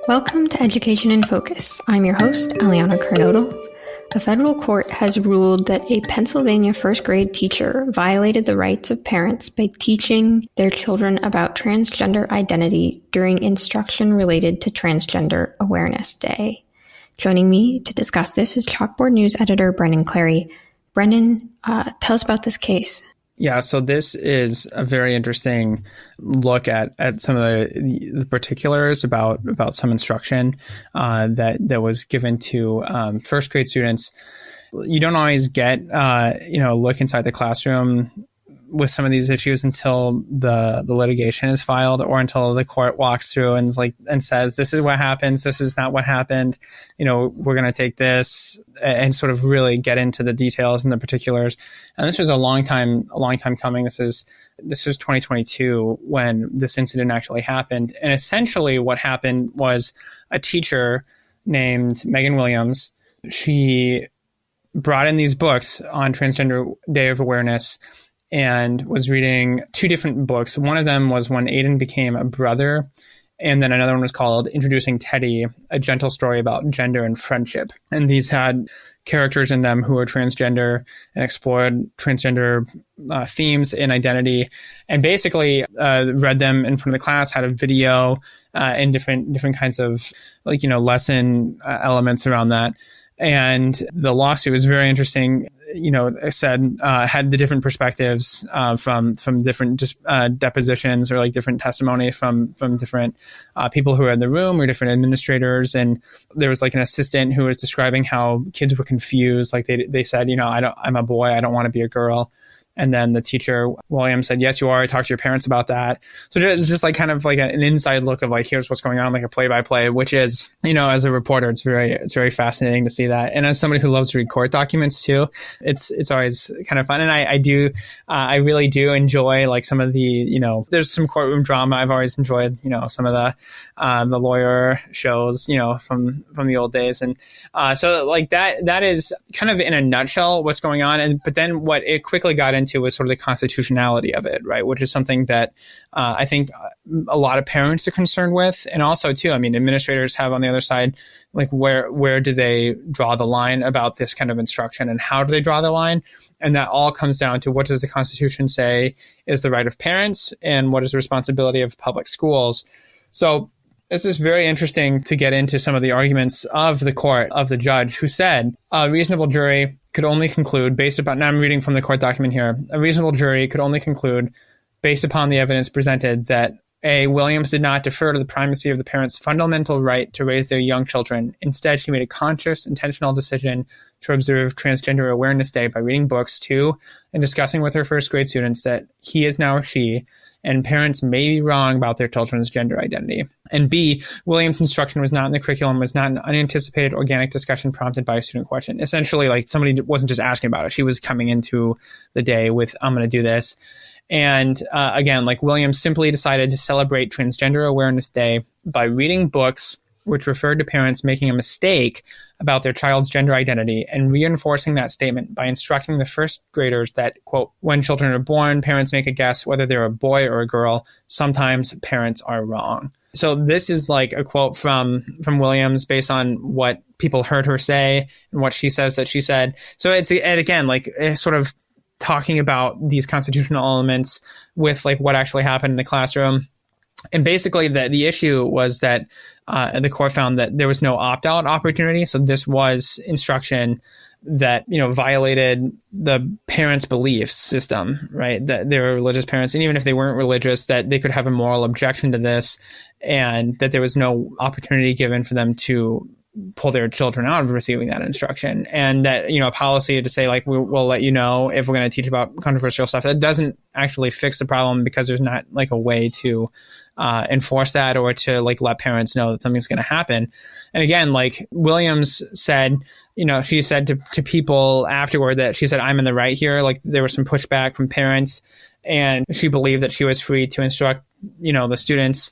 Welcome to Education in Focus. I'm your host, Aliana Carnodal. A federal court has ruled that a Pennsylvania first grade teacher violated the rights of parents by teaching their children about transgender identity during instruction related to Transgender Awareness Day. Joining me to discuss this is Chalkboard News editor Brendan Clary. Brendan, tell us about this case. Yeah, so this is a very interesting look at some of the particulars about some instruction that was given to first grade students. You don't always get a look inside the classroom with some of these issues until the litigation is filed, or until the court walks through and says, this is what happens, this is not what happened, we're going to take this, and sort of really get into the details and the particulars. And this was a long time coming. This was 2022 when this incident actually happened. And essentially what happened was a teacher named Megan Williams, she brought in these books on Transgender Day of Awareness and was reading two different books. One of them was When Aiden Became a Brother, and then another one was called Introducing Teddy, a gentle story about gender and friendship. And these had characters in them who were transgender and explored transgender themes and identity, and basically read them in front of the class, had a video and different kinds of lesson elements around that. And the lawsuit was very interesting. I said had the different perspectives from different depositions, or different testimony from different people who were in the room, or different administrators. And there was an assistant who was describing how kids were confused. They said, I'm a boy, I don't want to be a girl. And then the teacher, William, said, yes, you are. I talked to your parents about that. So it's just kind of an inside look of here's what's going on, a play-by-play, which is, as a reporter, it's very fascinating to see that. And as somebody who loves to read court documents too, it's always kind of fun. And I really do enjoy some of the, there's some courtroom drama. I've always enjoyed, some of the lawyer shows, from the old days. And so that is kind of in a nutshell what's going on. But then what it quickly got into was sort of the constitutionality of it, right? Which is something that I think a lot of parents are concerned with. And also too, administrators have on the other side, where do they draw the line about this kind of instruction, and how do they draw the line? And that all comes down to, what does the Constitution say is the right of parents, and what is the responsibility of public schools? So this is very interesting to get into some of the arguments of the court, of the judge, who said a reasonable jury could only conclude, based upon, now I'm reading from the court document here, a reasonable jury could only conclude, based upon the evidence presented, that A, Williams did not defer to the primacy of the parents' fundamental right to raise their young children. Instead, she made a conscious, intentional decision to observe Transgender Awareness Day by reading books. 2, and discussing with her first grade students that he is now a she, and parents may be wrong about their children's gender identity. And B, Williams' instruction was not in the curriculum, was not an unanticipated organic discussion prompted by a student question. Essentially, somebody wasn't just asking about it. She was coming into the day with, I'm going to do this. And again, Williams simply decided to celebrate Transgender Awareness Day by reading books which referred to parents making a mistake about their child's gender identity, and reinforcing that statement by instructing the first graders that, quote, when children are born, parents make a guess whether they're a boy or a girl. Sometimes parents are wrong. So this is a quote from Williams based on what people heard her say and what she says that she said. So it's, and again, sort of talking about these constitutional elements with what actually happened in the classroom. And basically the issue was that the court found that there was no opt-out opportunity. So this was instruction that, violated the parents' belief system, right? That they were religious parents. And even if they weren't religious, that they could have a moral objection to this, and that there was no opportunity given for them to pull their children out of receiving that instruction. And that, a policy to say we'll let you know if we're going to teach about controversial stuff, that doesn't actually fix the problem, because there's not a way to enforce that, or to let parents know that something's going to happen. And again, Williams said, she said to people afterward that she said, I'm in the right here. There was some pushback from parents, and she believed that she was free to instruct the students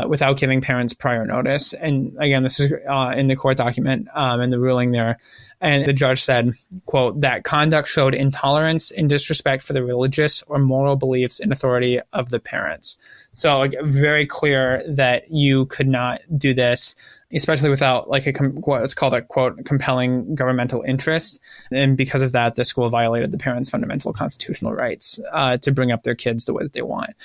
without giving parents prior notice. And again, this is in the court document and the ruling there. And the judge said, quote, that conduct showed intolerance and disrespect for the religious or moral beliefs and authority of the parents. So like, very clear that you could not do this, especially without like what's called a, quote, compelling governmental interest. And because of that, the school violated the parents' fundamental constitutional rights to bring up their kids the way that they want.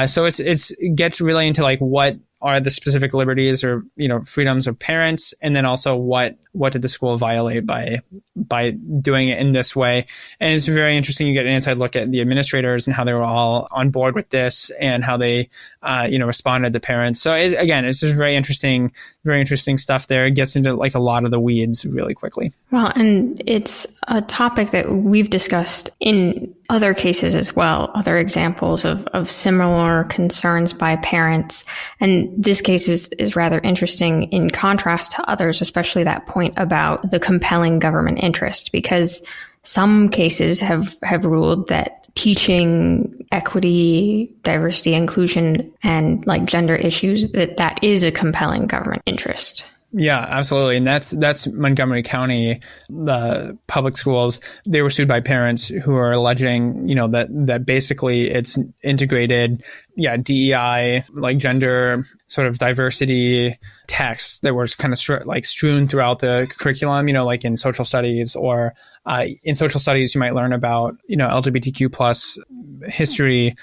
So it gets really into like what are the specific liberties or, freedoms of parents, and then also what did the school violate by doing it in this way. And it's very interesting. You get an inside look at the administrators and how they were all on board with this and how they, responded to parents. So it's just very interesting stuff there. It gets into like a lot of the weeds really quickly. Well, and it's a topic that we've discussed in other cases as well, other examples of similar concerns by parents. And this case is rather interesting in contrast to others, especially that point about the compelling government interest, because some cases have ruled that teaching equity, diversity, inclusion, and like gender issues, that is a compelling government interest. Yeah, absolutely. And that's Montgomery County, the public schools. They were sued by parents who are alleging, that basically it's integrated, DEI, like gender sort of diversity texts that were kind of strewn throughout the curriculum, like in social studies or in social studies, you might learn about, LGBTQ plus history,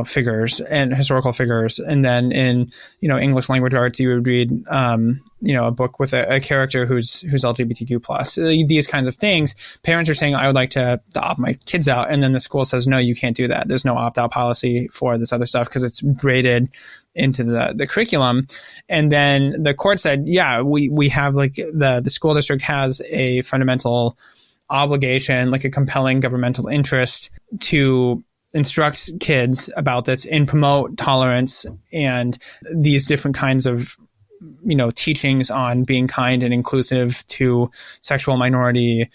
figures and historical figures. And then in, English language arts, you would read, a book with a character who's LGBTQ plus. These kinds of things. Parents are saying, I would like to opt my kids out. And then the school says, no, you can't do that. There's no opt-out policy for this other stuff because it's graded into the curriculum. And then the court said, we have like the school district has a fundamental obligation, like a compelling governmental interest to instruct kids about this and promote tolerance and these different kinds of teachings on being kind and inclusive to sexual minority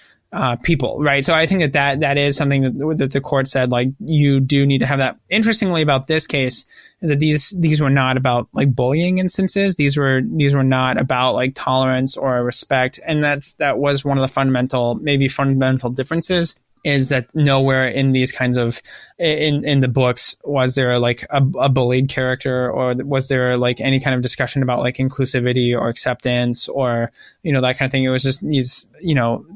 people, right? So I think that is something that the court said, like, you do need to have that. Interestingly about this case is that these were not about like bullying instances. These were not about like tolerance or respect. And that was one of the fundamental differences, is that nowhere in these kinds of in the books was there like a bullied character, or was there like any kind of discussion about like inclusivity or acceptance or that kind of thing. It was just these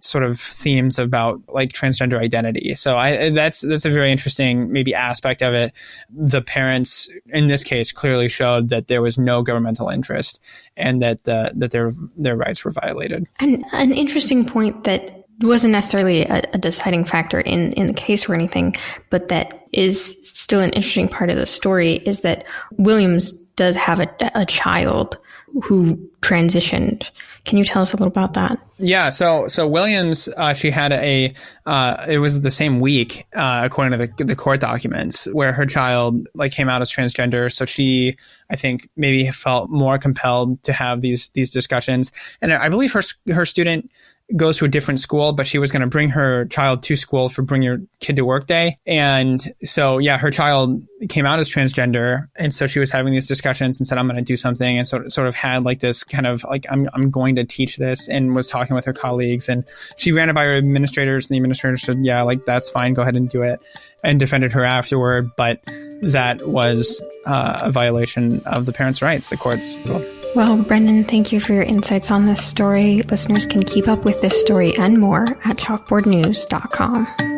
sort of themes about like transgender identity. So that's a very interesting maybe aspect of it. The parents in this case clearly showed that there was no governmental interest and that their rights were violated. And an interesting point that wasn't necessarily a deciding factor in the case or anything, but that is still an interesting part of the story, is that Williams does have a child who transitioned. Can you tell us a little about that? Yeah. So Williams, she had it was the same week, according to the court documents, where her child like came out as transgender. So she, I think, maybe felt more compelled to have these discussions. And I believe her student goes to a different school, but she was going to bring her child to school for Bring Your Kid to Work Day. And so, her child came out as transgender. And so she was having these discussions and said, I'm going to do something. And sort of had like this kind of like, I'm going to teach this, and was talking with her colleagues. And she ran it by her administrators, and the administrators said, that's fine. Go ahead and do it, and defended her afterward. But that was a violation of the parents' rights, the courts. Well, Brendan, thank you for your insights on this story. Listeners can keep up with this story and more at chalkboardnews.com.